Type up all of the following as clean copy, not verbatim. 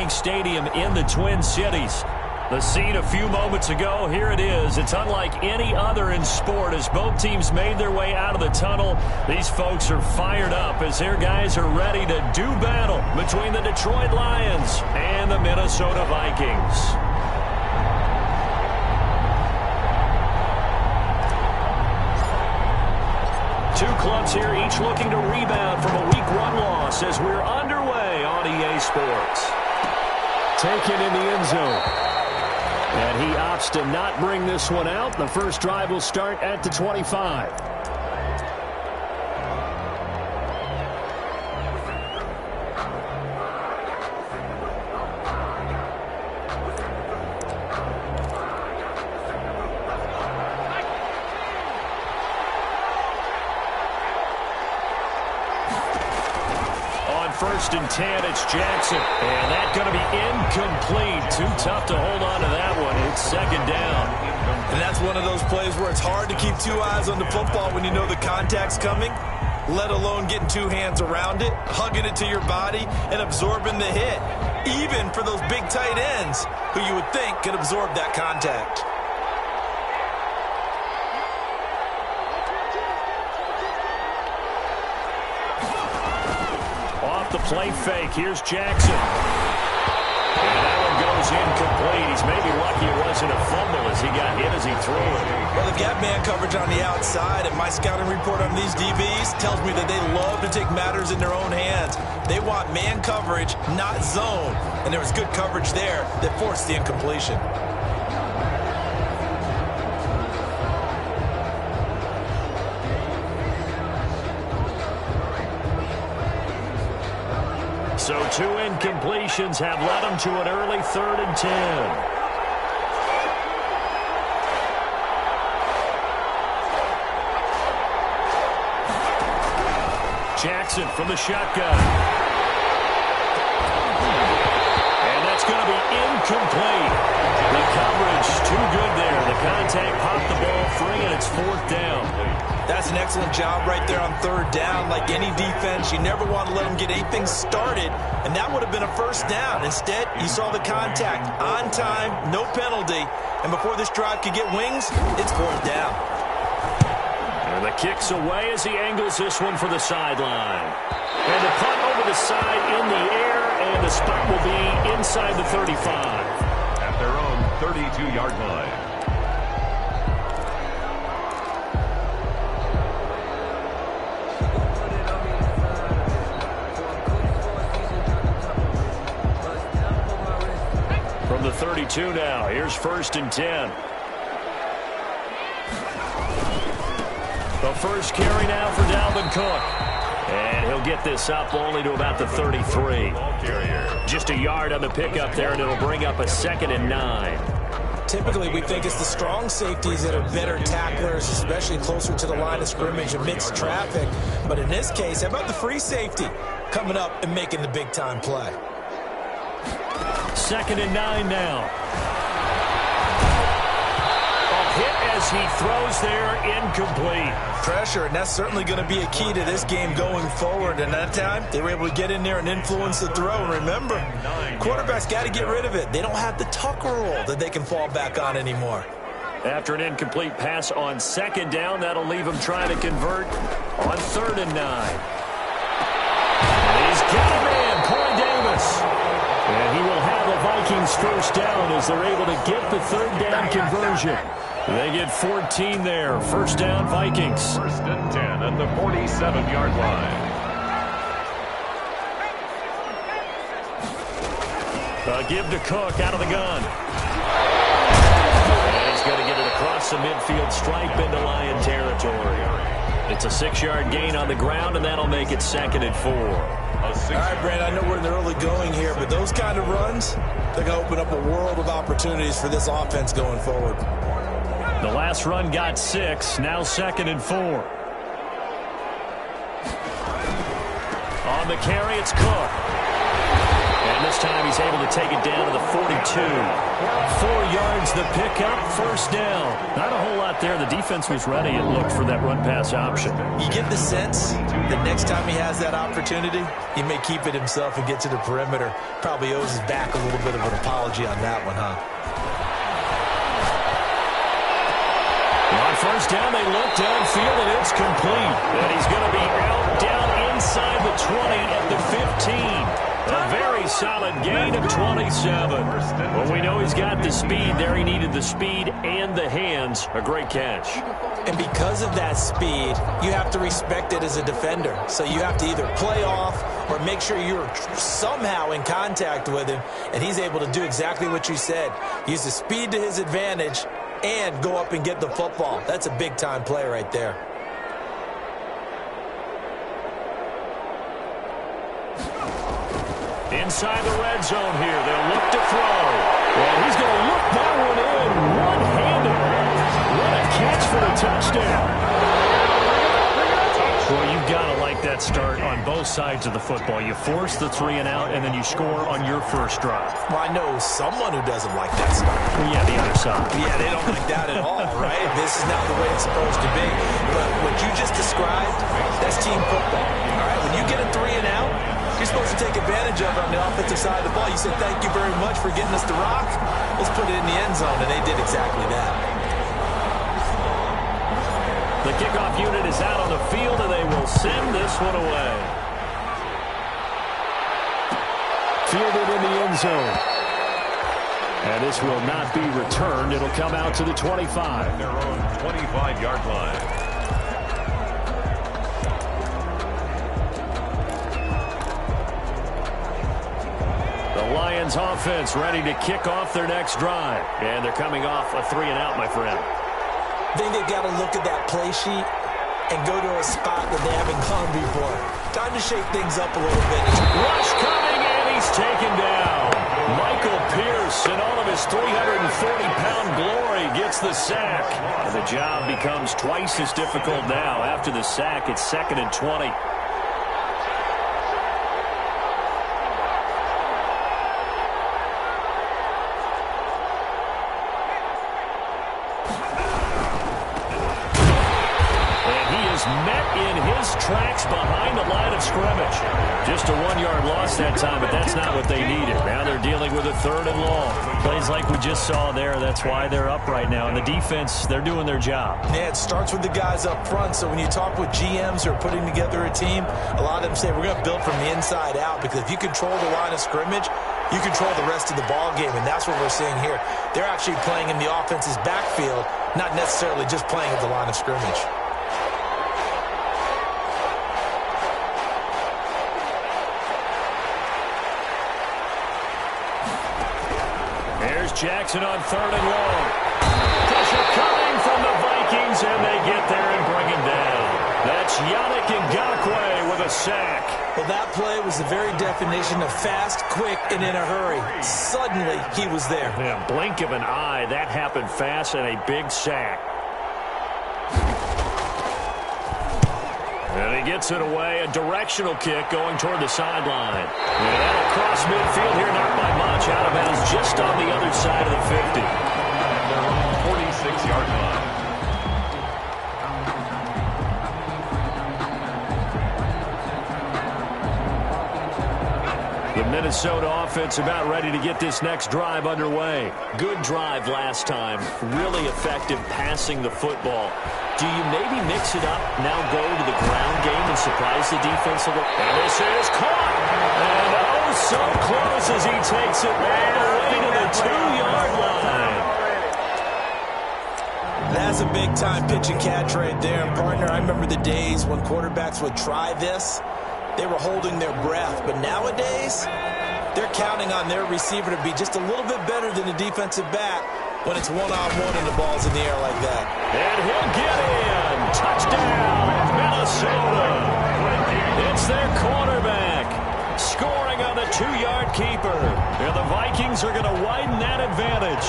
Bank Stadium in the Twin Cities. The scene a few moments ago, here it is. It's unlike any other in sport as both teams made their way out of the tunnel. These folks are fired up as their guys are ready to do battle between the Detroit Lions and the Minnesota Vikings. Two clubs here, each looking to rebound from a Week 1 loss as we're underway on EA Sports. Taken in the end zone. And he opts to not bring this one out. The first drive will start at the 25. First and 10, it's Jackson. And that's going to be incomplete. Too tough to hold on to that one. It's second down. And that's one of those plays where it's hard to keep two eyes on the football when you know the contact's coming, let alone getting two hands around it, hugging it to your body, and absorbing the hit. Even for those big tight ends who you would think could absorb that contact. The play fake. Here's Jackson. And that one goes incomplete. He's maybe lucky it wasn't a fumble as he got hit as he threw it. Well, they've got man coverage on the outside, and my scouting report on these DBs tells me that they love to take matters in their own hands. They want man coverage, not zone. And there was good coverage there that forced the incompletion. So two incompletions have led them to an early 3rd and 10. Jackson from the shotgun. And that's going to be incomplete. The coverage too good there. The contact popped the ball free, and it's 4th down. That's an excellent job right there on 3rd down. Like any defense, you never want to let them get anything started, and that would have been a 1st down. Instead, you saw the contact on time, no penalty, and before this drive could get wings, it's 4th down. And the kick's away as he angles this one for the sideline. And the punt over the side in the air, and the spot will be inside the 35. At their own 32-yard line. From the 32 now, here's 1st and 10. The first carry now for Dalvin Cook. And he'll get this up only to about the 33. Just a yard on the pickup there, and it'll bring up a 2nd and 9. Typically, we think it's the strong safeties that are better tacklers, especially closer to the line of scrimmage amidst traffic. But in this case, how about the free safety coming up and making the big-time play? 2nd and 9 now. A hit as he throws there, incomplete. Pressure, and that's certainly going to be a key to this game going forward. And that time, they were able to get in there and influence the throw. And remember, quarterbacks got to get rid of it. They don't have the Tucker rule that they can fall back on anymore. After an incomplete pass on 2nd down, that'll leave him trying to convert on 3rd and 9. And he's got a man, Corey Davis. And he will have the Vikings 1st down as they're able to get the 3rd down conversion. They get 14 there. 1st down, Vikings. 1st and 10 at the 47-yard line. A give to Cook out of the gun. And he's going to get it across the midfield stripe into Lion territory. It's a 6-yard gain on the ground, and that'll make it 2nd and 4. All right, Brand, I know we're in the early going here, but those kind of runs, they're going to open up a world of opportunities for this offense going forward. The last run got 6, now 2nd and 4. On the carry, it's Cook. And And this time he's able to take it down to the 42. 4 yards the pickup, first down. Not a whole lot there. The defense was ready and looked for that run-pass option. You get the sense that next time he has that opportunity, he may keep it himself and get to the perimeter. Probably owes his back a little bit of an apology on that one, huh? On first down, they look downfield, and it's complete. And he's going to be out down inside the 20 at the 15. A very solid gain of 27. Well, we know he's got the speed there. He needed the speed and the hands. A great catch. And because of that speed, you have to respect it as a defender. So you have to either play off or make sure you're somehow in contact with him. And he's able to do exactly what you said. Use the speed to his advantage and go up and get the football. That's a big-time play right there. Inside the red zone here. They'll look to throw. Well, he's going to look that one in one-handed. What a catch for the touchdown. Well, you've got to like that start on both sides of the football. You force the 3 and out, and then you score on your first drive. Well, I know someone who doesn't like that start. Well, yeah, the other side. Yeah, they don't like that at all, right? This is not the way it's supposed to be. But what you just described, that's team football. All right, when you get a 3 and out, you're supposed to take advantage of it on the offensive side of the ball. You said, thank you very much for getting us the rock. Let's put it in the end zone, and they did exactly that. The kickoff unit is out on the field, and they will send this one away. Fielded in the end zone. And this will not be returned. It'll come out to the 25. Their own 25-yard line. The Lions offense ready to kick off their next drive. And they're coming off a 3 and out, my friend. I think they've got to look at that play sheet and go to a spot that they haven't gone before. Time to shake things up a little bit. Rush coming, and he's taken down. Michael Pierce, in all of his 340-pound glory, gets the sack. And the job becomes twice as difficult now. After the sack, it's 2nd and 20. Met in his tracks behind the line of scrimmage. Just a 1-yard loss that time, but that's not what they needed. Now they're dealing with a 3rd and long. Plays like we just saw there, that's why they're up right now. And the defense, they're doing their job. Yeah, it starts with the guys up front. So when you talk with GMs who are putting together a team, a lot of them say we're going to build from the inside out, because if you control the line of scrimmage, you control the rest of the ball game, and that's what we're seeing here. They're actually playing in the offense's backfield, not necessarily just playing at the line of scrimmage. Jackson on 3rd and long. Pressure coming from the Vikings, and they get there and bring him down. That's Yannick Ngakoue with a sack. Well, that play was the very definition of fast, quick, and in a hurry. Suddenly, he was there. Yeah, blink of an eye. That happened fast, and a big sack. And he gets it away. A directional kick going toward the sideline. And that'll cross midfield here, not by much. Out of bounds just on the other side of the 50. And their own 46-yard line. The Minnesota offense about ready to get this next drive underway. Good drive last time. Really effective passing the football. Do you maybe mix it up, now go to the ground game and surprise the defense a little? And this is caught. And oh, so close as he takes it all the way to the 2-yard line. That's a big-time pitch and catch right there. And, partner, I remember the days when quarterbacks would try this. They were holding their breath. But nowadays, they're counting on their receiver to be just a little bit better than the defensive back when it's one-on-one and the ball's in the air like that. And he'll get in. Touchdown, Minnesota. It's their quarterback scoring on the 2-yard keeper. And the Vikings are going to widen that advantage.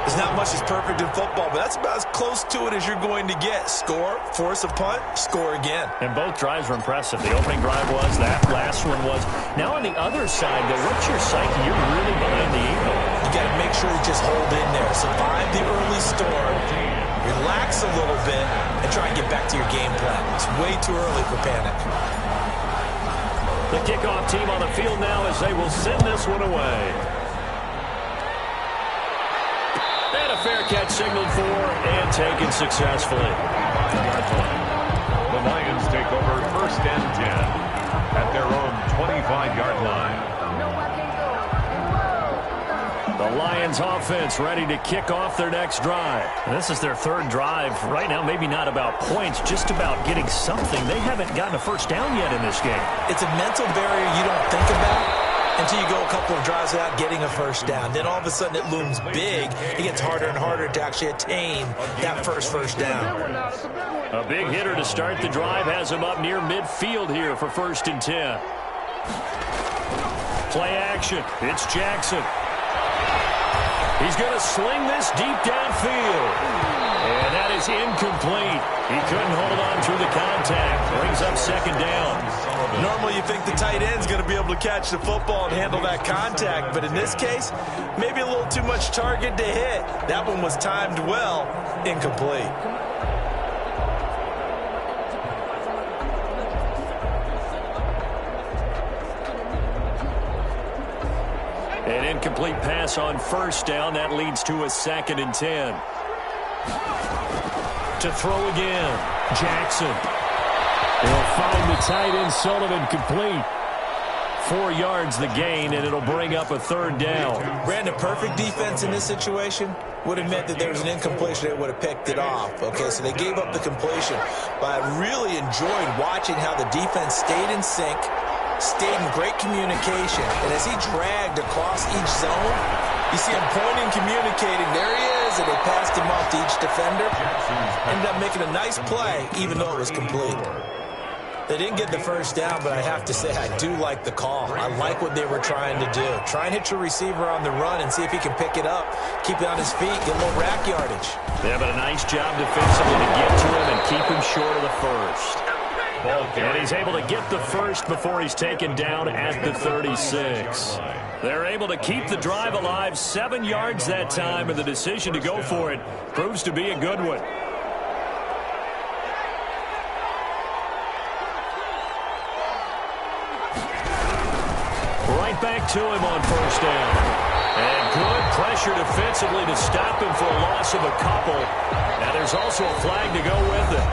As Not much is perfect in football, but that's about as close to it as you're going to get. Score, force a punt, score again. And both drives were impressive. The opening drive was, that last one was. Now on the other side, though, what's your psyche? You're really behind the eight ball. You got to make sure you just hold in there. Survive the early storm, relax a little bit, and try and get back to your game plan. It's way too early for panic. The kickoff team on the field now as they will send this one away. And a fair catch signaled for and taken successfully. The Lions take over 1st and 10 at their own 25-yard line. The Lions offense ready to kick off their next drive. And this is their third drive. Right now, maybe not about points, just about getting something. They haven't gotten a first down yet in this game. It's a mental barrier you don't think about until you go a couple of drives without getting a first down. Then all of a sudden it looms big. It gets harder and harder to actually attain that first down. A big hitter to start the drive has him up near midfield here for 1st and 10. Play action. It's Jackson. He's going to sling this deep downfield. And that is incomplete. He couldn't hold on through the contact. Brings up 2nd down. Normally you think the tight end's going to be able to catch the football and handle that contact. But in this case, maybe a little too much target to hit. That one was timed well. Incomplete. An incomplete pass on 1st down. That leads to a 2nd and 10. To throw again. Jackson. He'll find the tight end Sullivan complete. 4 yards the gain, and it'll bring up a 3rd down. Brandon, perfect defense in this situation would have meant that there was an incompletion. They would have picked it off. Okay, so they gave up the completion. But I really enjoyed watching how the defense stayed in sync, stayed in great communication, and as he dragged across each zone, you see him pointing, communicating. There he is, and they passed him off to each defender. Ended up making a nice play, even though it was complete. They didn't get the first down, but I have to say I do like the call. I like what they were trying to do. Try and hit your receiver on the run and see if he can pick it up, keep it on his feet, get a little rack yardage. They have a nice job defensively to get to him and keep him short of the first. And he's able to get the first before he's taken down at the 36. They're able to keep the drive alive, 7 yards that time, and the decision to go for it proves to be a good one. Right back to him on 1st down. And good pressure defensively to stop him for a loss of a couple. And there's also a flag to go with it.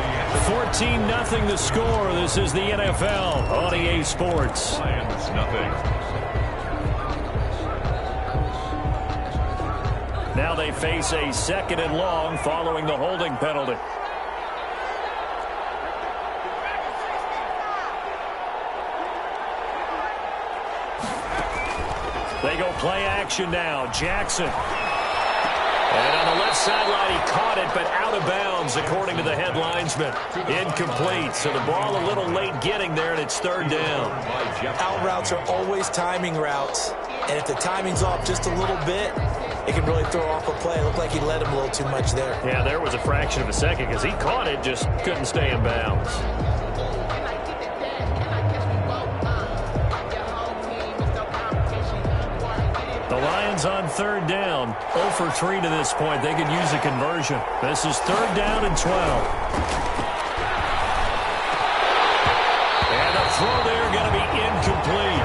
14-0 the score. This is the NFL on EA Sports. Lions nothing. Now they face a 2nd and long following the holding penalty. They go play action now. Jackson. And on the left sideline, he caught it, but out of bounds, according to the head linesman. Incomplete, so the ball a little late getting there, and it's 3rd down. Out routes are always timing routes, and if the timing's off just a little bit, it can really throw off a play. It looked like he led him a little too much there. Yeah, there was a fraction of a second because he caught it, just couldn't stay in bounds. The Lions on 3rd down. 0 for 3 to this point. They could use a conversion. This is 3rd down and 12. And the throw there going to be incomplete.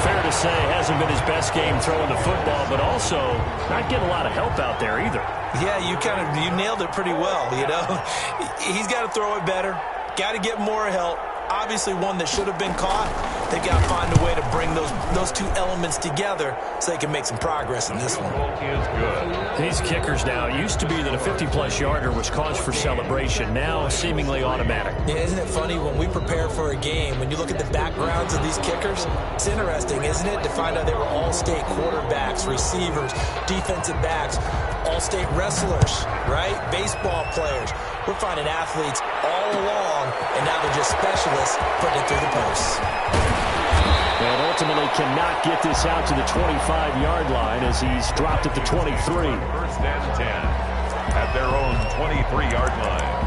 Fair to say, hasn't been his best game throwing the football, but also not getting a lot of help out there either. Yeah, you nailed it pretty well, you know. He's got to throw it better. Got to get more help. Obviously one that should have been caught. They've got to find a way to bring those two elements together so they can make some progress in this one. These kickers now, it used to be that a 50-plus yarder was cause for celebration. Now seemingly automatic. Yeah, isn't it funny when we prepare for a game, when you look at the backgrounds of these kickers, it's interesting, isn't it, to find out they were all-state quarterbacks, receivers, defensive backs, all-state wrestlers, right? Baseball players. We're finding athletes all along, and now they're just specialists putting it through the posts. And ultimately cannot get this out to the 25-yard line as he's dropped at the 23. First and 10 at their own 23-yard line.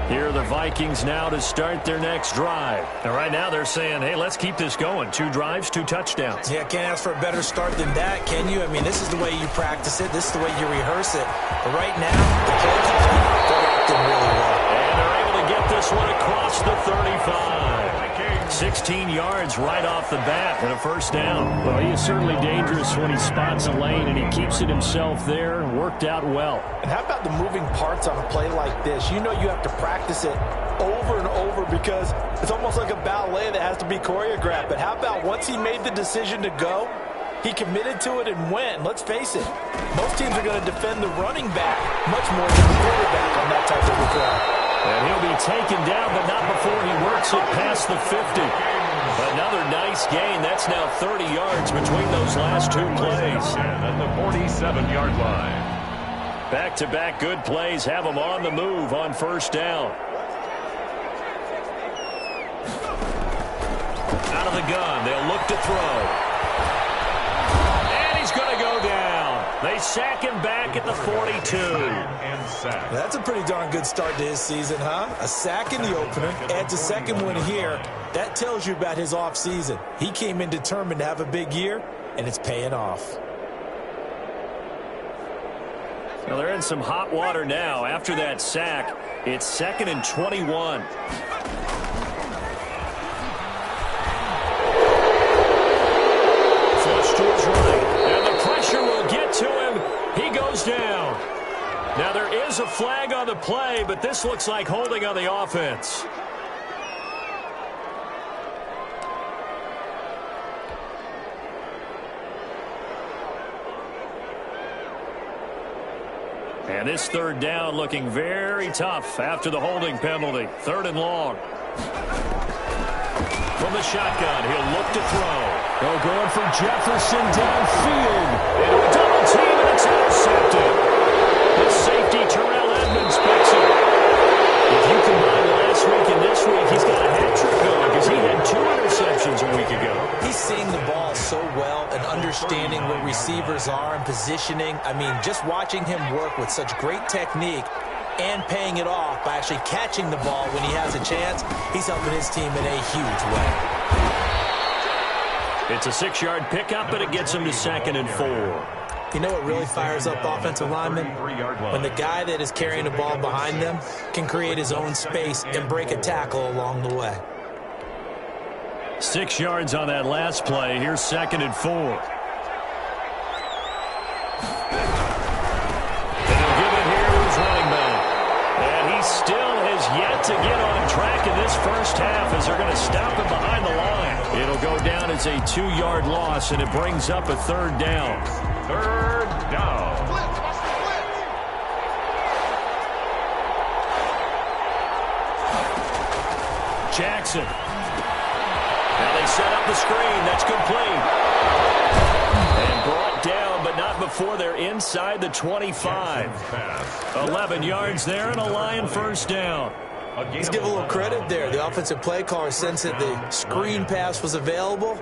Here are the Vikings now to start their next drive. And right now they're saying, hey, let's keep this going. 2 drives, 2 touchdowns. Yeah, can't ask for a better start than that, can you? I mean, this is the way you practice it. This is the way you rehearse it. But right now, the play calling, they're acting really well. And they're able to get this one across the 35. 16 yards right off the bat and a first down. Well, he is certainly dangerous when he spots a lane, and he keeps it himself there. Worked out well. And how about the moving parts on a play like this? You know you have to practice it over and over because it's almost like a ballet that has to be choreographed. But how about once he made the decision to go, he committed to it and went. Let's face it, most teams are going to defend the running back much more than the quarterback on that type of a play. And he'll be taken down, but not before he works it past the 50. Another nice gain. That's now 30 yards between those last 2 plays. And at the 47-yard line. Back-to-back good plays have him on the move on first down. Out of the gun, they'll look to throw. And he's going to go down. They sack him back at the 42. That's a pretty darn good start to his season, huh? A sack in the opener, adds a second one here. That tells you about his offseason. He came in determined to have a big year, and it's paying off. Well, they're in some hot water now. After that sack, it's 2nd and 21. Flush to his right, and the pressure will get to him. He goes down. Now, there is a flag on the play, but this looks like holding on the offense. And this third down looking very tough after the holding penalty. 3rd and long. From the shotgun, he'll look to throw. They'll going for Jefferson downfield. Into a double team, and it's intercepted. The safety, Terrell Edmonds, picks it. If you combine last week and this week, he's got a hat trick going because he had 2 interceptions a week ago. He's seeing the ball so well and understanding where receivers are and positioning. I mean, just watching him work with such great technique and paying it off by actually catching the ball when he has a chance, he's helping his team in a huge way. It's a 6-yard pickup, and it gets him to 2nd and 4. You know what really fires up offensive linemen? When the guy that is carrying the ball behind them can create his own space and break a tackle along the way. 6 yards on that last play. Here's 2nd and 4. They'll give it here to his running back. And he still has yet to get on track in this first half as they're going to stop him behind the line. It'll go down as a 2-yard loss, and it brings up a 3rd down. 3rd down. Jackson. Now they set up the screen. That's complete. And brought down, but not before they're inside the 25. 11 yards there and a Lion first down. Let's give a little credit there. The offensive play caller sensed that the screen pass was available.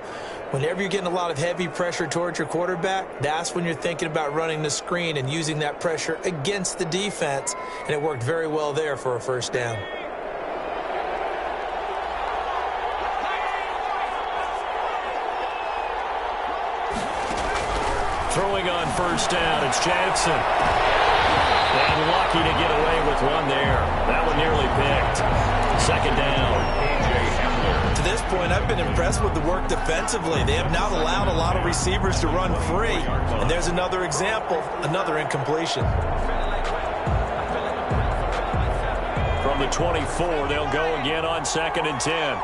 Whenever you're getting a lot of heavy pressure towards your quarterback, that's when you're thinking about running the screen and using that pressure against the defense. And it worked very well there for a first down. Throwing on first down, it's Jackson. And lucky to get away with one there. That one nearly picked. 2nd down. To this point, I've been impressed with the work defensively. They have not allowed a lot of receivers to run free. And there's another example, another incompletion. From the 24, they'll go again on 2nd and 10.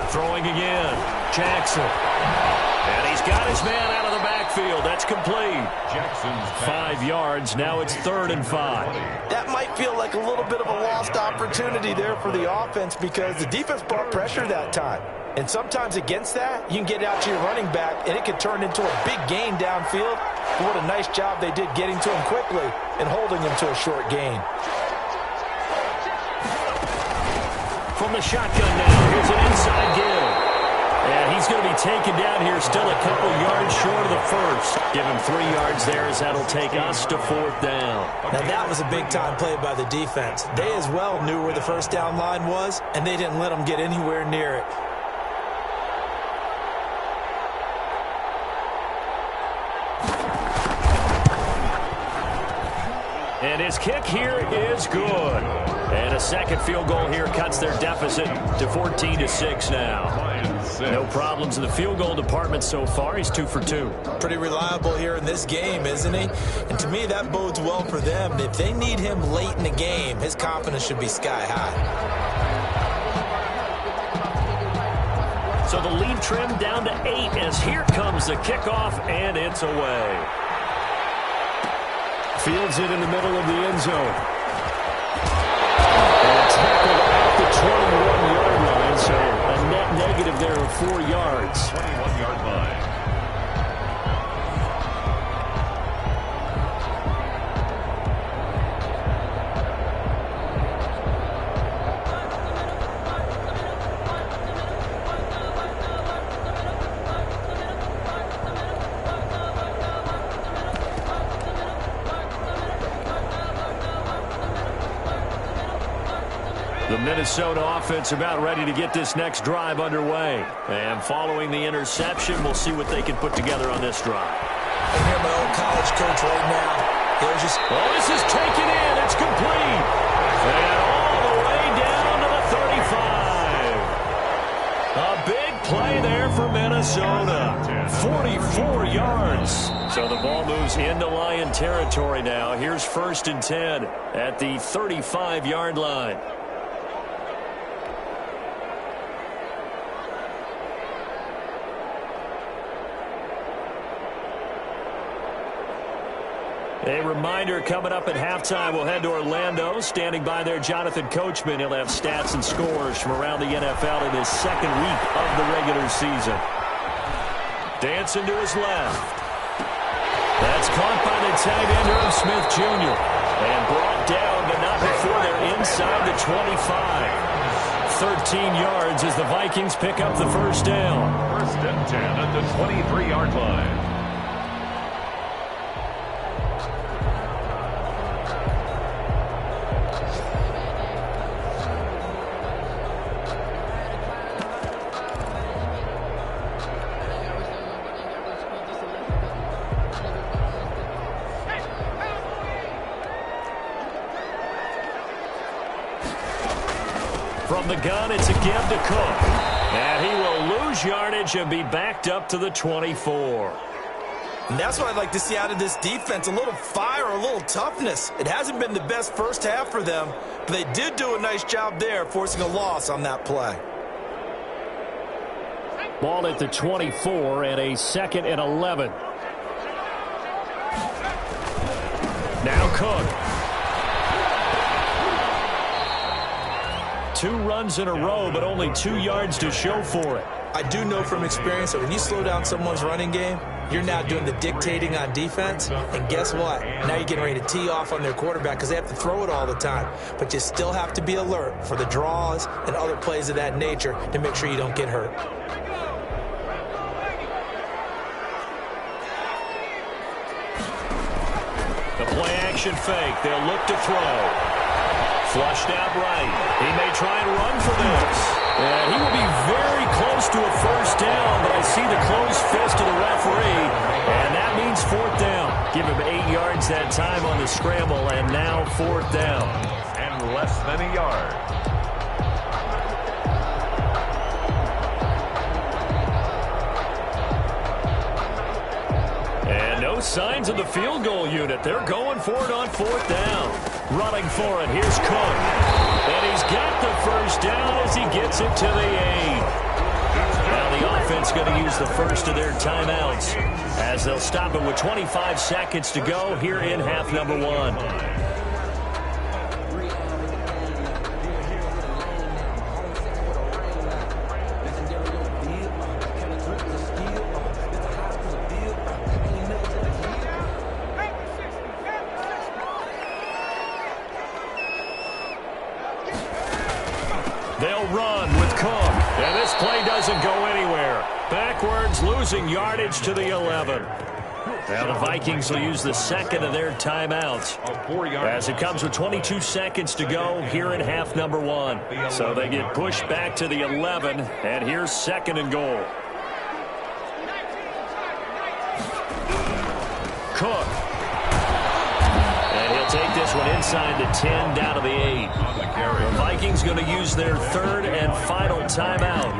Throwing again, Jackson. And he's got his man out of the backfield. backfield. That's complete. Jackson's 5 yards. Now it's 3rd and 5. That might feel like a little bit of a lost opportunity there for the offense because the defense brought pressure that time. And sometimes against that, you can get out to your running back, and it can turn into a big gain downfield. But what a nice job they did getting to him quickly and holding him to a short gain. From the shotgun now, here's an inside give. And he's going to be taken down here, still a couple yards short of the first. Give him 3 yards there as that'll take us to 4th down. Now that was a big-time play by the defense. They as well knew where the first down line was, and they didn't let them get anywhere near it. And his kick here is good. And a second field goal here cuts their deficit to 14-6 now. No problems in the field goal department so far. He's 2 for 2. Pretty reliable here in this game, isn't he? And to me, that bodes well for them. If they need him late in the game, his confidence should be sky high. So the lead trimmed down to 8 as here comes the kickoff, and it's away. Fields it in the middle of the end zone. And tackled at the 21-yard line, so a net negative there of 4 yards. 21-yard line. The Minnesota offense about ready to get this next drive underway. And following the interception, we'll see what they can put together on this drive. I hear my old college coach right now. He'll just... Oh, this is taken in. It's complete. And all the way down to the 35. A big play there for Minnesota. 44 yards. So the ball moves into Lion territory now. Here's 1st and 10 at the 35-yard line. A reminder, coming up at halftime, we'll head to Orlando. Standing by there, Jonathan Coachman. He'll have stats and scores from around the NFL in his 2nd week of the regular season. Dancing to his left. That's caught by the tight end, Irv Smith Jr. And brought down, but not before they're inside the 25. 13 yards as the Vikings pick up the 1st down. 1st and 10 at the 23-yard line. From the gun, it's a give to Cook. And he will lose yardage and be backed up to the 24. And that's what I'd like to see out of this defense, a little fire, a little toughness. It hasn't been the best first half for them, but they did do a nice job there, forcing a loss on that play. Ball at the 24 and a 2nd and 11. Now Cook. 2 runs in a row, but only 2 yards to show for it. I do know from experience that when you slow down someone's running game, you're now doing the dictating on defense. And guess what? Now you're getting ready to tee off on their quarterback because they have to throw it all the time. But you still have to be alert for the draws and other plays of that nature to make sure you don't get hurt. The play action fake. They'll look to throw. Flushed out right. He may try and run for this. And he will be very close to a 1st down, but I see the closed fist of the referee, and that means 4th down. Give him 8 yards that time on the scramble, and now 4th down. And less than a yard. And no signs of the field goal unit. They're going for it on 4th down. Running for it. Here's Cook. And he's got the 1st down as he gets it to the 8. Now the offense going to use the first of their timeouts as they'll stop it with 25 seconds to go here in half number one. They'll run with Cook, and this play doesn't go anywhere. Backwards, losing yardage to the 11. Now the Vikings will use the second of their timeouts as it comes with 22 seconds to go here in half number one. So they get pushed back to the 11, and here's second and goal. Cook. And he'll take this one inside the 10, down to the 8. The Vikings going to use their third and final timeout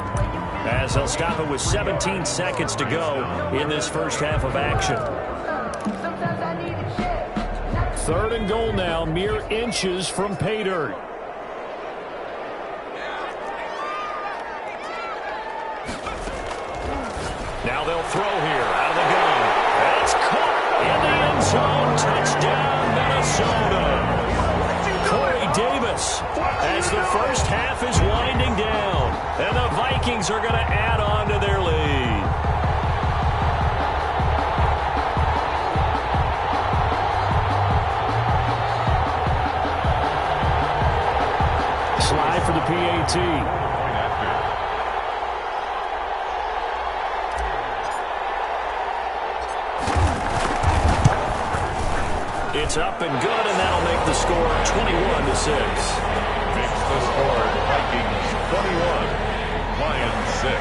as they'll stop it with 17 seconds to go in this first half of action. Third and goal now, mere inches from pay dirt. Now they'll throw here out of the gun. That's caught in the end zone. Touchdown, Minnesota. Davis as the first half is winding down, and the Vikings are going to add on to their lead. Slide for the PAT. It's up and good, and that'll make the score 21-6. Makes the score Vikings 21, Lions 6.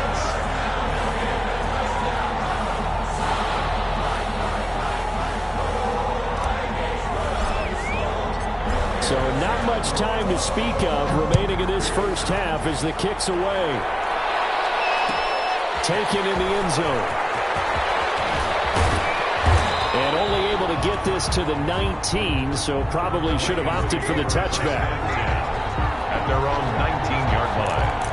So not much time to speak of remaining in this first half as the kick's away. Taken in the end zone. And only able to get this to the 19, so probably should have opted for the touchback. At their own 19-yard line.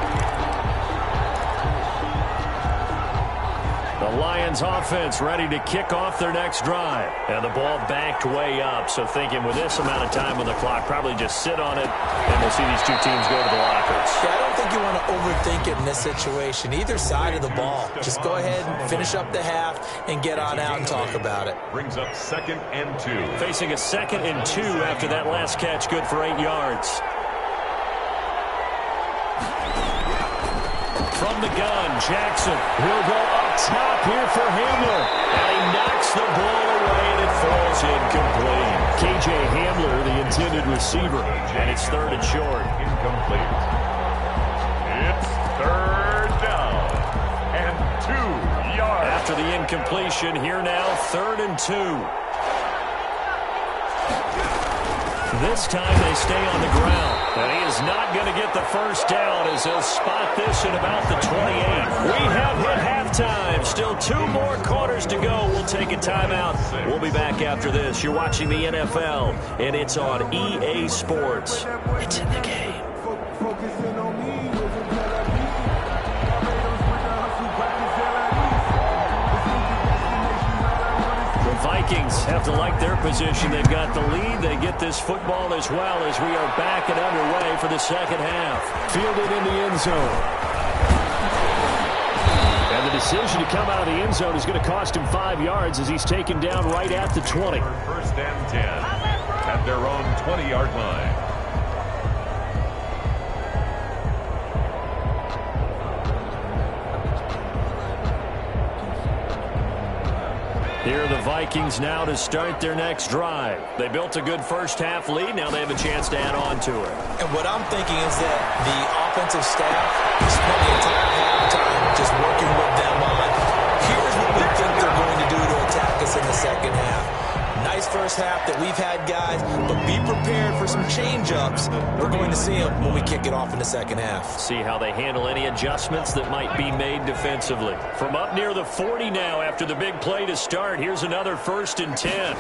The Lions offense ready to kick off their next drive. And the ball backed way up, so thinking with this amount of time on the clock, probably just sit on it, and we'll see these two teams go to the lockers. Yeah, I don't think you want to overthink it in this situation. Either side of the ball. Just go ahead and finish up the half and get on out and talk about it. Brings up 2nd and 2. Facing a 2nd and 2 after that last catch, good for 8 yards. From the gun, Jackson will go up top here for Hamler. And he knocks the ball away, and it falls incomplete. K.J. Hamler, the intended receiver, and it's 3rd and short. Incomplete. It's 3rd down and 2 yards. After the incompletion, here now, 3rd and 2. This time they stay on the ground. And he is not going to get the first down as they'll spot this at about the 28. We have hit halftime. Still 2 more quarters to go. We'll take a timeout. We'll be back after this. You're watching the NFL, and it's on EA Sports. It's in the game. Vikings have to like their position. They've got the lead. They get this football as well as we are back and underway for the second half. Fielded in the end zone. And the decision to come out of the end zone is going to cost him 5 yards as he's taken down right at the 20. 1st and 10 at their own 20-yard line. Here are the Vikings now to start their next drive. They built a good first half lead. Now they have a chance to add on to it. And what I'm thinking is that the offensive staff spent the entire halftime just working with them on, here's what we think they're going to do to attack us in the second half. Nice first half that we've had, guys, but be prepared for some change-ups. We're going to see them when we kick it off in the second half. See how they handle any adjustments that might be made defensively. From up near the 40 now after the big play to start, here's another 1st and 10.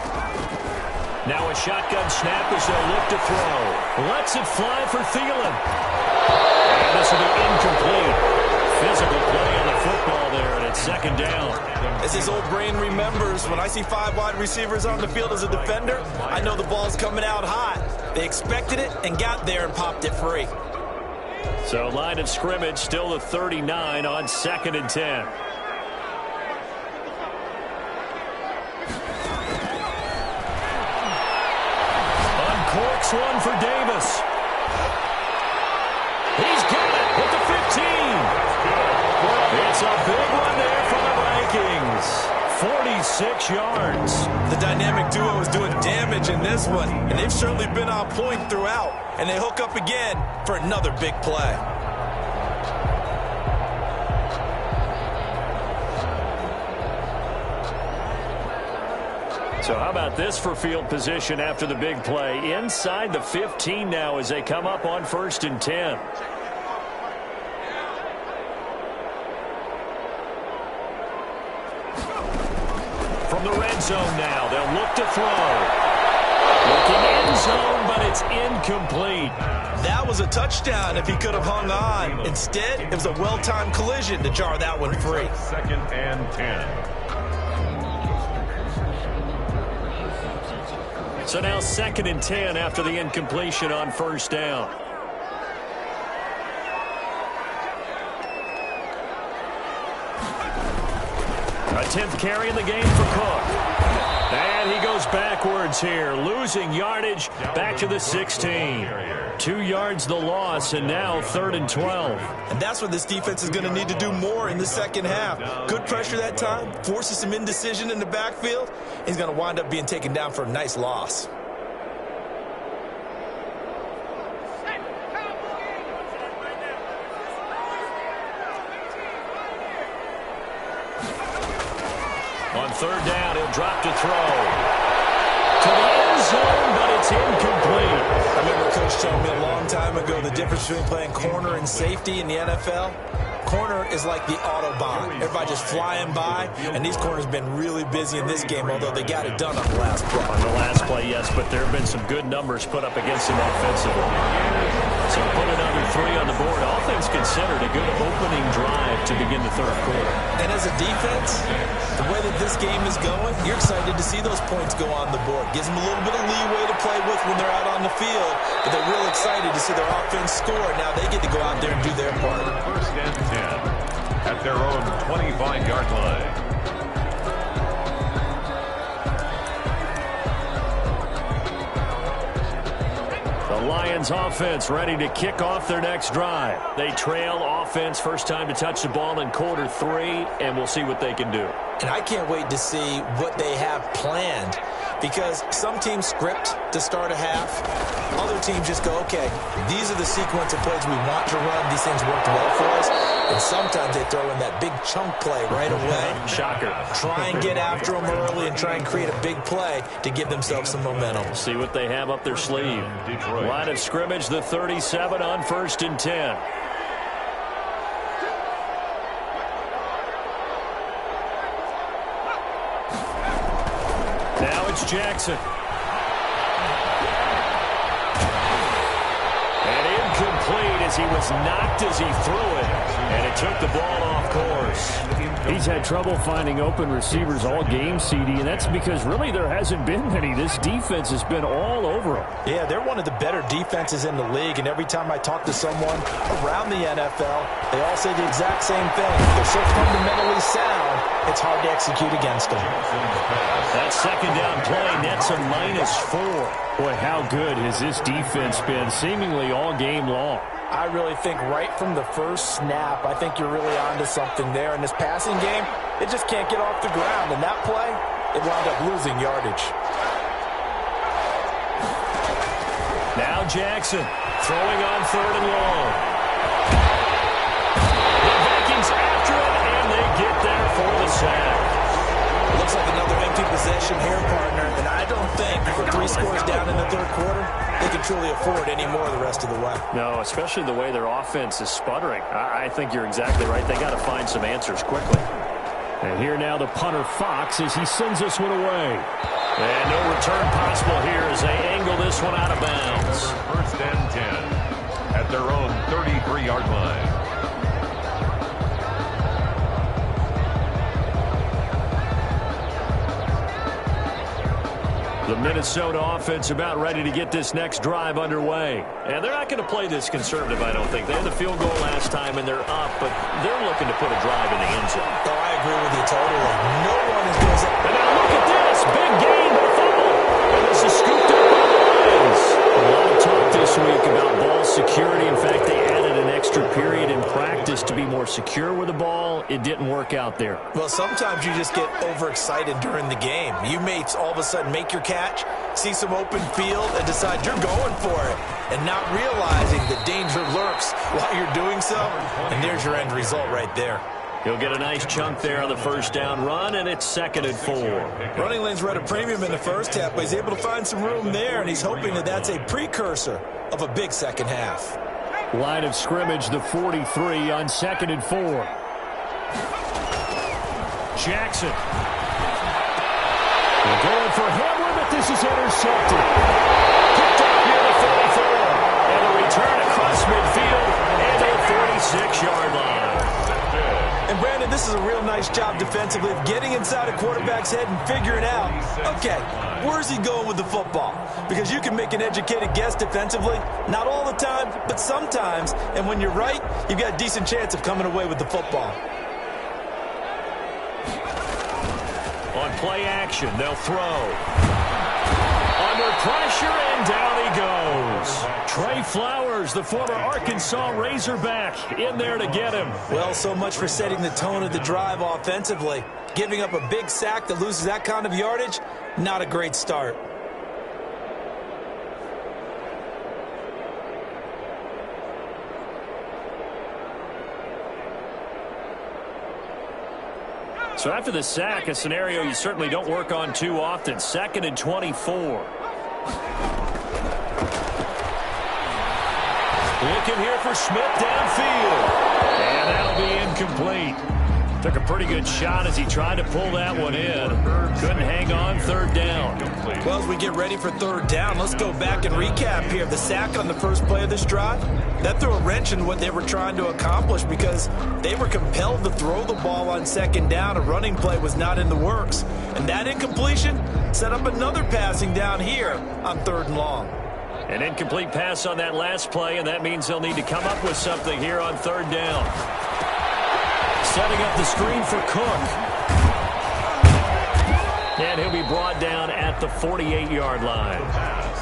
Now a shotgun snap as they'll look to throw. Lets it fly for Thielen. And this will be incomplete. physical play on the football there, and it's second down. As his old brain remembers, when I see 5 wide receivers on the field as a defender, I know the ball's coming out hot. They expected it and got there and popped it free. So line of scrimmage still the 39 on 2nd and 10. Uncorks one for Davis. He's got it with the 15. It's a big one there for the Vikings. 46 yards. The dynamic duo is doing damage in this one, and they've certainly been on point throughout. And they hook up again for another big play. So how about this for field position after the big play? Inside the 15 now as they come up on 1st and 10. From the red zone now, they'll look to throw. Looking end zone, but it's incomplete. That was a touchdown if he could have hung on. Instead, it was a well-timed collision to jar that one free. 2nd and 10. So now 2nd and 10 after the incompletion on 1st down. A 10th carry in the game for Cook. And he goes backwards here, losing yardage back to the 16. 2 yards the loss, and now 3rd and 12. And that's what this defense is going to need to do more in the second half. Good pressure that time, forces some indecision in the backfield. He's going to wind up being taken down for a nice loss. On 3rd down, he'll drop to throw. To the end zone, but it's incomplete. I remember Coach telling me a long time ago the difference between playing corner and safety in the NFL. Corner is like the Autobahn. Everybody just flying by, and these corners have been really busy in this game, although they got it done on the last play. On the last play, yes, but there have been some good numbers put up against him offensively. So put another 3 on the board. Offense considered a good opening drive to begin the 3rd quarter. And as a defense, the way that this game is going, you're excited to see those points go on the board. Gives them a little bit of leeway to play with when they're out on the field, but they're real excited to see their offense score. Now they get to go out there and do their part. 1st and 10 at their own 25-yard line. The Lions offense ready to kick off their next drive. They trail offense, first time to touch the ball in quarter 3, and we'll see what they can do. And I can't wait to see what they have planned, because some teams script to start a half. Other teams just go, okay, these are the sequence of plays we want to run. These things worked well for us. And sometimes they throw in that big chunk play right away. Shocker. Try and get after them early and try and create a big play to give themselves some momentum. See what they have up their sleeve. Line of scrimmage, the 37 on 1st and 10. Now it's Jackson. And incomplete as he was knocked as he threw it. And it took the ball off course. He's had trouble finding open receivers all game, CD, and that's because really there hasn't been many. This defense has been all over him. Yeah, they're one of the better defenses in the league, and every time I talk to someone around the NFL, they all say the exact same thing. They're so fundamentally sound, it's hard to execute against them. That 2nd down play nets a -4. Boy, how good has this defense been seemingly all game long. I really think right from the first snap, I think you're really onto something there. In this passing game, it just can't get off the ground. And that play, it wound up losing yardage. Now Jackson throwing on 3rd and long. The Vikings after it, and they get there for the sack. Looks like another empty possession here, partner. And I don't think with 3 scores down in the 3rd quarter, they can truly afford any more the rest of the way. No, especially the way their offense is sputtering. I think you're exactly right. They got to find some answers quickly. And here now the punter Fox as he sends this one away. And no return possible here as they angle this one out of bounds. 1st and 10 at their own 33-yard line. Minnesota offense about ready to get this next drive underway. And they're not going to play this conservative, I don't think. They had the field goal last time, and they're up, but they're looking to put a drive in the end zone. Oh, I agree with you totally. No one is going to... And now look at this. Big gain, but fumble. And this is scooped up by the Lions. A lot of talk this week about ball security. In fact, they added an extra period in practice to be more secure with the ball. It didn't work out there. Well, sometimes you just get overexcited during the game. You may all of a sudden make your catch, see some open field, and decide you're going for it, and not realizing the danger lurks while you're doing so. And there's your end result right there. He'll get a nice chunk there on the first down run, and it's 2nd and 4. Running lanes were at a premium in the first half, but he's able to find some room there, and he's hoping that that's a precursor of a big second half. Line of scrimmage, the 43 on 2nd and 4. Jackson. They're going for Hamler, but this is intercepted. Picked up near the 44. And a return across midfield and a 46-yard line. And Brandon, this is a real nice job defensively of getting inside a quarterback's head and figuring out, okay, where's he going with the football? Because you can make an educated guess defensively, not all the time, but sometimes. And when you're right, you've got a decent chance of coming away with the football. On play action, they'll throw. Under pressure, and down he goes. Trey Flowers, the former Arkansas Razorback, in there to get him. Well, so much for setting the tone of the drive offensively. Giving up a big sack that loses that kind of yardage, not a great start. So after the sack, a scenario you certainly don't work on too often. 2nd and 24. Looking here for Smith downfield. And that'll be incomplete. Took a pretty good shot as he tried to pull that one in. Couldn't hang on, 3rd down. Well, as we get ready for 3rd down, let's go back and recap here. The sack on the first play of this drive, that threw a wrench in what they were trying to accomplish because they were compelled to throw the ball on 2nd down. A running play was not in the works. And that incompletion set up another passing down here on 3rd and long. An incomplete pass on that last play, and that means they'll need to come up with something here on 3rd down. Setting up the screen for Cook. And he'll be brought down at the 48-yard line.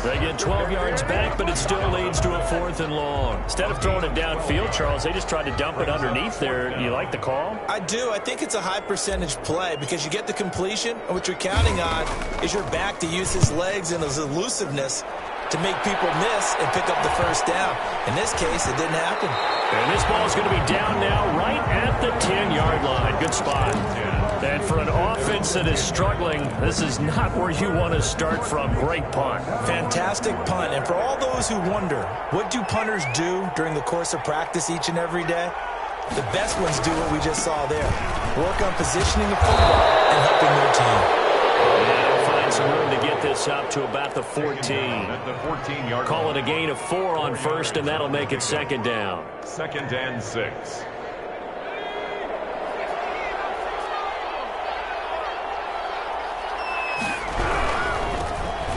They get 12 yards back, but it still leads to a 4th and long. Instead of throwing it downfield, Charles, they just tried to dump it underneath there. You like the call? I do. I think it's a high percentage play because you get the completion, and what you're counting on is your back to use his legs and his elusiveness to make people miss and pick up the first down. In this case, it didn't happen. And this ball is going to be down now right at the 10-yard line. Good spot. And for an offense that is struggling, this is not where you want to start from. Great punt. Fantastic punt. And for all those who wonder, what do punters do during the course of practice each and every day? The best ones do what we just saw there. Work on positioning the football and helping their team. And find some room to get this up to about the 14. At the 14-yard Call line. it a gain of 4 on 1st, and that'll make it 2nd down. 2nd and 6.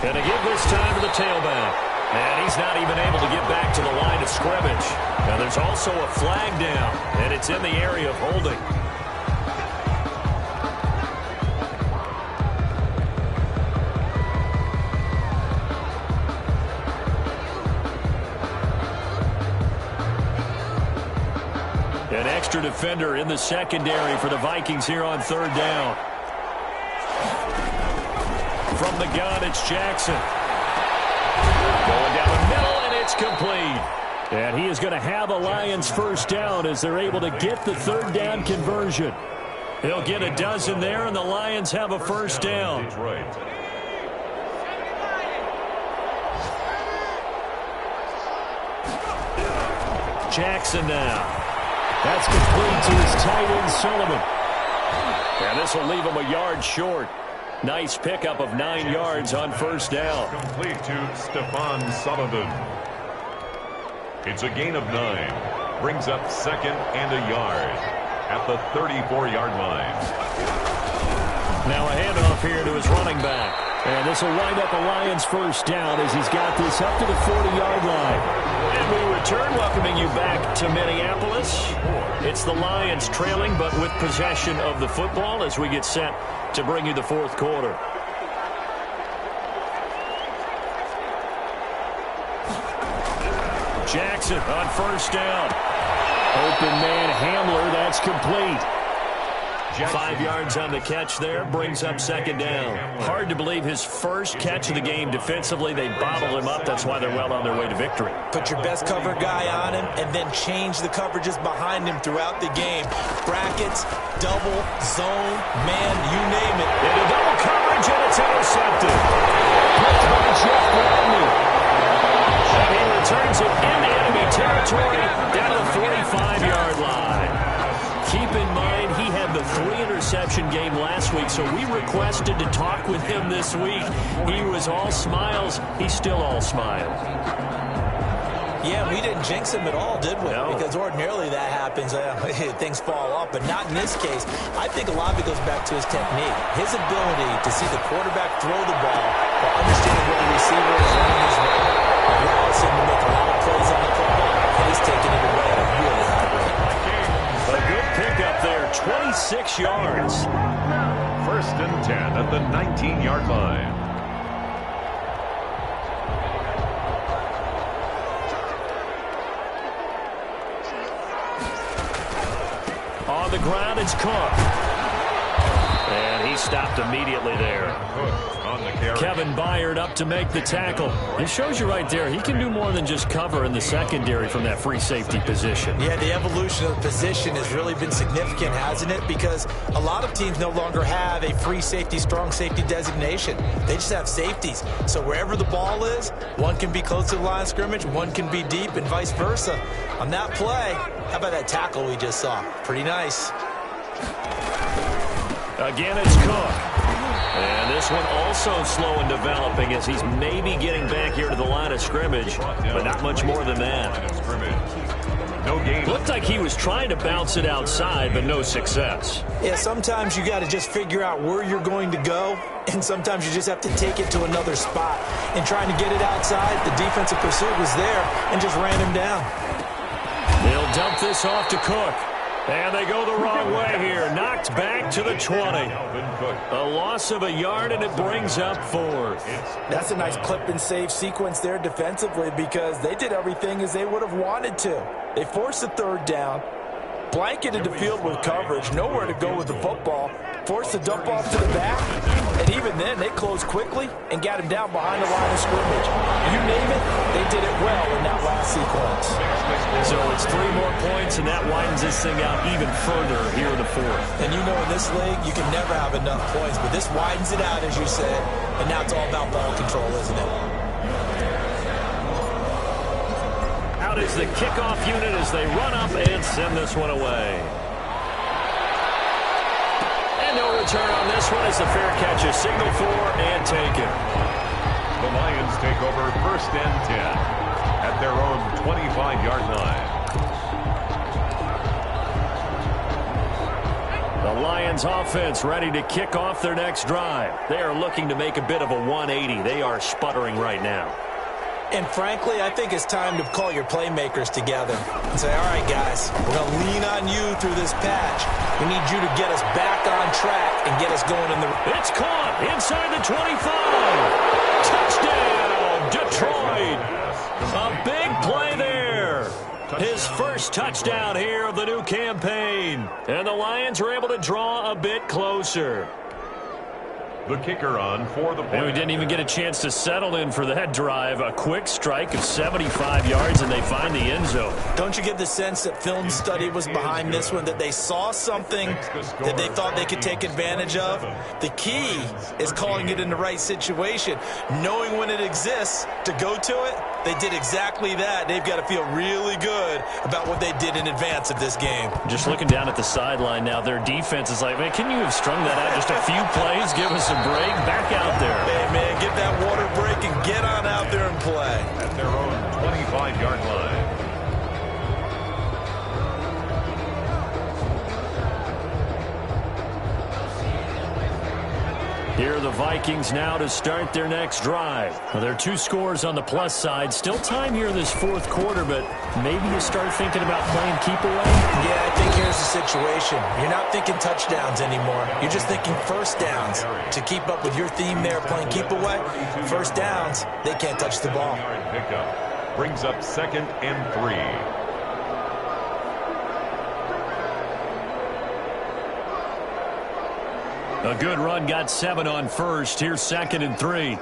And to give this time to the tailback. And he's not even able to get back to the line of scrimmage. Now there's also a flag down, and it's in the area of holding. An extra defender in the secondary for the Vikings here on 3rd down. From the gun, it's Jackson. Going down the middle, and it's complete. And he is going to have a Lions first down as they're able to get the 3rd down conversion. He'll get a dozen there, and the Lions have a first down. Detroit. Jackson now. That's complete to his tight end, Sullivan. And this will leave him a yard short. Nice pickup of 9 yards on first down. Complete to Stephon Sullivan. It's a gain of 9. Brings up 2nd and a yard at the 34-yard line. Now a handoff here to his running back. And this will wind up a Lions first down as he's got this up to the 40-yard line. And we return, welcoming you back to Minneapolis. It's the Lions trailing, but with possession of the football as we get set to bring you the fourth quarter. Jackson on first down. Open man Hamler, that's complete. 5 yards on the catch there, brings up second down. Hard to believe his first catch of the game defensively. They bottled him up. That's why they're well on their way to victory. Put your best cover guy on him and then change the coverages behind him throughout the game. Brackets, double, zone, man, you name it. Into double coverage, and it's intercepted. Picked by Jeff Gladney. And he returns it into enemy territory down to the 45-yard line. Keep in mind, he had the 3-interception game last week, so we requested to talk with him this week. He was all smiles. He's still all smiles. Yeah, we didn't jinx him at all, did we? No. Because ordinarily that happens. Things fall off, but not in this case. I think a lot of it goes back to his technique. His ability to see the quarterback throw the ball while understanding what the receiver is running his route allows him to make a lot of plays on the football, and he's taking it away at a really high rate. A good pickup there, 26 yards. First and 10 at the 19-yard line. On the ground, it's Cook. And he stopped immediately there. Cook on the carry. Kevin Byard up to make the tackle. It shows you right there, he can do more than just cover in the secondary from that free safety position. Yeah, the evolution of the position has really been significant, hasn't it? Because a lot of teams no longer have a free safety, strong safety designation. They just have safeties. So wherever the ball is, one can be close to the line of scrimmage, one can be deep, and vice versa. On that play, how about that tackle we just saw? Pretty nice. Again, it's Cook. And this one also slow in developing as he's maybe getting back here to the line of scrimmage, but not much more than that. No gain. Looked like he was trying to bounce it outside, but no success. Yeah, sometimes you got to just figure out where you're going to go, and sometimes you just have to take it to another spot. And trying to get it outside, the defensive pursuit was there and just ran him down. They'll dump this off to Cook. And they go the wrong way here. Knocked back to the 20. A loss of a yard, and it brings up fourth. That's a nice clip and save sequence there defensively because they did everything as they would have wanted to. They forced the third down, blanketed the field with coverage, nowhere to go with the football, forced the dump off to the back, and even then they closed quickly and got him down behind the line of scrimmage. You name it, they did it well in that last sequence. So it's 3 more points, and that widens this thing out even further here in the fourth. And you know in this league, you can never have enough points, but this widens it out, as you said, and now it's all about ball control, isn't it? Out is the kickoff unit as they run up and send this one away. And no return on this one as the fair catch is signaled for and taken. The Lions take over first and 10 at their own 25-yard line. The Lions offense ready to kick off their next drive. They are looking to make a bit of a 180. They are sputtering right now. And frankly, I think it's time to call your playmakers together and say, all right, guys, we're going to lean on you through this patch. We need you to get us back on track and get us going in the... It's caught inside the 25. Touchdown, Detroit. A big play there. His first touchdown here of the new campaign. And the Lions are able to draw a bit closer. The kicker on for the point. And we didn't even get a chance to settle in for that drive. A quick strike of 75 yards, and they find the end zone. Don't you get the sense that film study was behind this one, that they saw something that they thought they could take advantage of? The key is calling it in the right situation, knowing when it exists to go to it. They did exactly that. They've got to feel really good about what they did in advance of this game. Just looking down at the sideline now, their defense is like, man, can you have strung that out just a few plays? Give us a break. Back out there. Hey, man, get that water break and get on out there and play. At their own 25-yard line. Here are the Vikings now to start their next drive. Well, there are 2 scores on the plus side. Still time here in this 4th quarter, but maybe you start thinking about playing keep away? Yeah, I think here's the situation. You're not thinking touchdowns anymore. You're just thinking first downs. To keep up with your theme there, playing keep away, first downs, they can't touch the ball. Pickup brings up 2nd and 3. A good run got 7 on first. Here's 2nd and 3.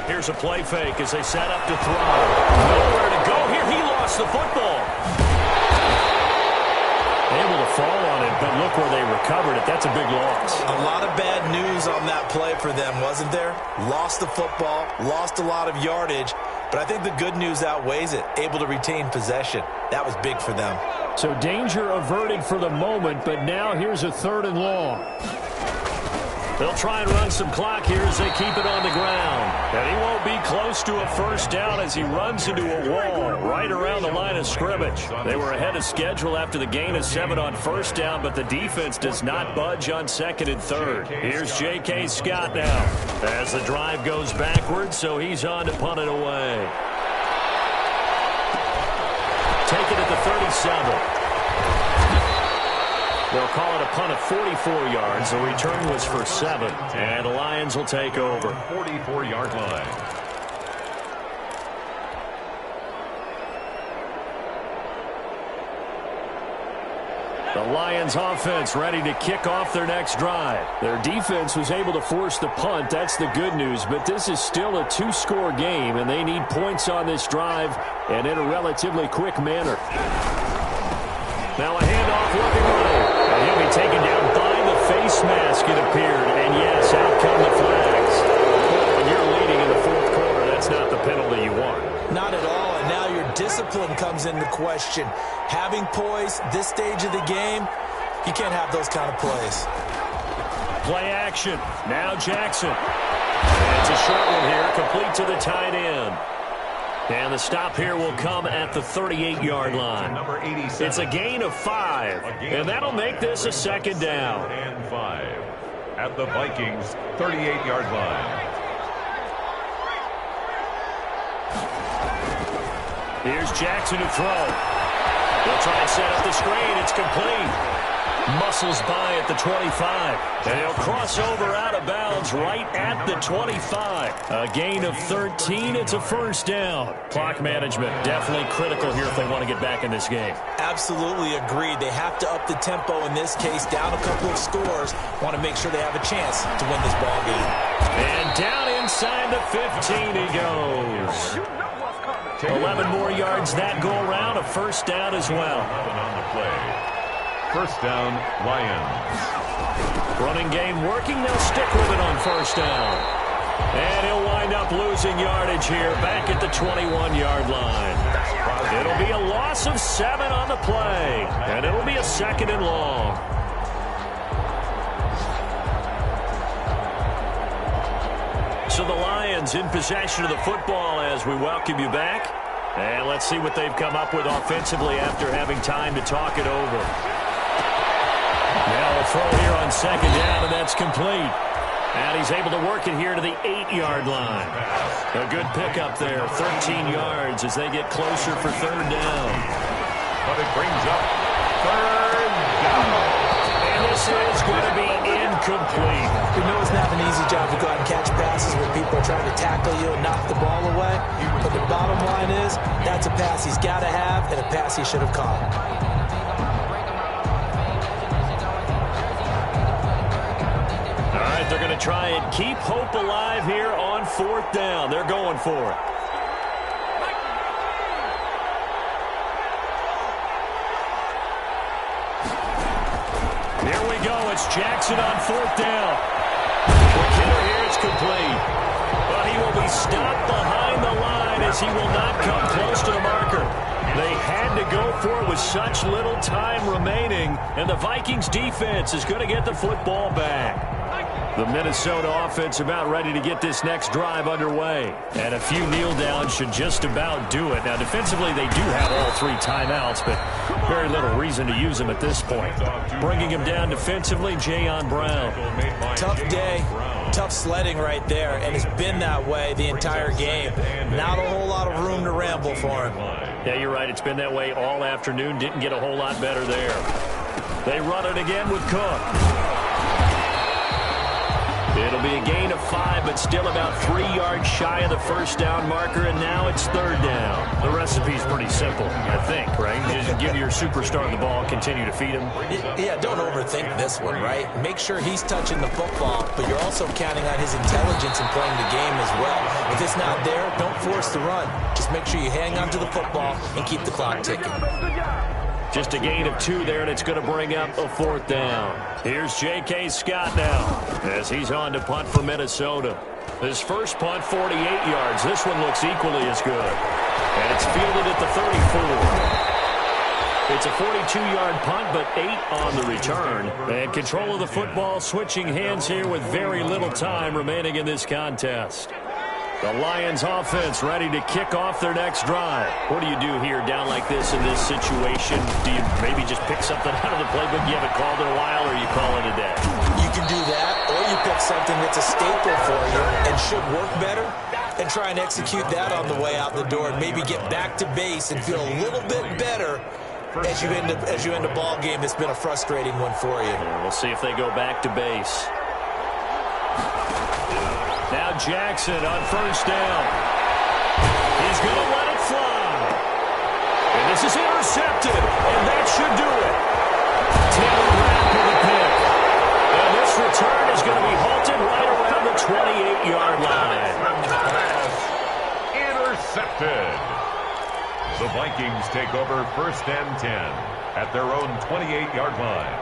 Here's a play fake as they set up to throw. Nowhere to go here. He lost the football. Able to fall on it, but look where they recovered it. That's a big loss. A lot of bad news on that play for them, wasn't there? Lost the football, lost a lot of yardage, but I think the good news outweighs it. Able to retain possession. That was big for them. So danger averted for the moment, but now here's a 3rd and long. They'll try and run some clock here as they keep it on the ground. And he won't be close to a first down as he runs into a wall right around the line of scrimmage. They were ahead of schedule after the gain of 7 on first down, but the defense does not budge on 2nd and 3rd. Here's J.K. Scott now as the drive goes backwards, so he's on to punt it away. Taken at the 37. They'll call it a punt of 44 yards. The return was for 7. And the Lions will take over. 44-yard line. The Lions offense ready to kick off their next drive. Their defense was able to force the punt. That's the good news. But this is still a 2-score game, and they need points on this drive and in a relatively quick manner. Now a handoff looking right. And he'll be taken down by the face mask, it appeared. And yes, out come the flags. Well, when you're leading in the 4th quarter, that's not the penalty you want. Not at all, and now your discipline comes into question. Having poise this stage of the game, you can't have those kind of plays. Play action. Now Jackson. And it's a short one here, complete to the tight end. And the stop here will come at the 38-yard line. It's a gain of 5, and that'll make this a 2nd down. And 5 at the Vikings' 38-yard line. Here's Jackson to throw. They'll try and set up the screen. It's complete. Muscles by at the 25. And he'll cross over out of bounds right at the 25. A gain of 13. It's a first down. Clock management definitely critical here if they want to get back in this game. Absolutely agreed. They have to up the tempo in this case. Down a couple of scores. Want to make sure they have a chance to win this ball game. And down inside the 15 he goes. 11 more yards that go around. A first down as well. 11 on the play. First down, Lions. Running game working. They'll stick with it on first down. And he'll wind up losing yardage here back at the 21-yard line. It'll be a loss of 7 on the play. And it'll be a 2nd and long. So the Lions in possession of the football as we welcome you back. And let's see what they've come up with offensively after having time to talk it over. Now a throw here on 2nd down, and that's complete. And he's able to work it here to the 8-yard line. A good pickup there, 13 yards as they get closer for 3rd down. But it brings up 3rd down. And this is going to be incomplete. We know it's not an easy job to go out and catch passes where people are trying to tackle you and knock the ball away. But the bottom line is, that's a pass he's got to have and a pass he should have caught. They're going to try and keep hope alive here on 4th down. They're going for it. Here we go. It's Jackson on 4th down. For Killer here, it's complete. But he will be stopped behind the line as he will not come close to the marker. They had to go for it with such little time remaining, and the Vikings defense is going to get the football back. The Minnesota offense about ready to get this next drive underway. And a few kneel downs should just about do it. Now, defensively, they do have all 3 timeouts, but very little reason to use them at this point. Bringing him down defensively, Jayon Brown. Tough day, tough sledding right there, and it's been that way the entire game. Not a whole lot of room to ramble for him. Yeah, you're right. It's been that way all afternoon. Didn't get a whole lot better there. They run it again with Cook. It'll be a gain of 5, but still about 3 yards shy of the first down marker, and now it's 3rd down. The recipe's pretty simple, I think, right? Just give your superstar the ball, continue to feed him. Yeah, don't overthink this one, right? Make sure he's touching the football, but you're also counting on his intelligence in playing the game as well. If it's not there, don't force the run. Just make sure you hang on to the football and keep the clock ticking. Just a gain of 2 there, and it's going to bring up a 4th down. Here's J.K. Scott now as he's on to punt for Minnesota. His first punt, 48 yards. This one looks equally as good. And it's fielded at the 34. It's a 42-yard punt, but 8 on the return. And control of the football, switching hands here with very little time remaining in this contest. The Lions offense ready to kick off their next drive. What do you do here down like this in this situation? Do you maybe just pick something out of the playbook you haven't called in a while, or you call it a day? You can do that, or you pick something that's a staple for you and should work better and try and execute that on the way out the door and maybe get back to base and feel a little bit better as you end a ball game that's been a frustrating one for you. Yeah, we'll see if they go back to base. Now Jackson on 1st down. He's going to let it fly. And this is intercepted, and that should do it. Taylor Rapp with a pick. And this return is going to be halted right around the 28-yard line. Intercepted. The Vikings take over 1st and 10 at their own 28-yard line.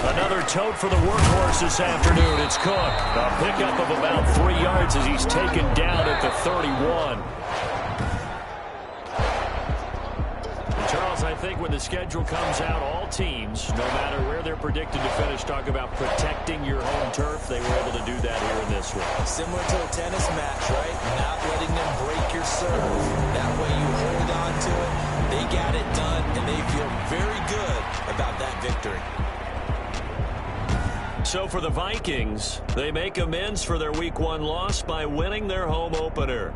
Another tote for the workhorse this afternoon. It's Cook. A pickup of about 3 yards as he's taken down at the 31. Charles, I think when the schedule comes out, all teams, no matter where they're predicted to finish, talk about protecting your home turf. They were able to do that here in this one. Similar to a tennis match, right? Not letting them break your serve. That way you hold on to it. They got it done, and they feel very good about that victory. So for the Vikings, they make amends for their Week 1 loss by winning their home opener.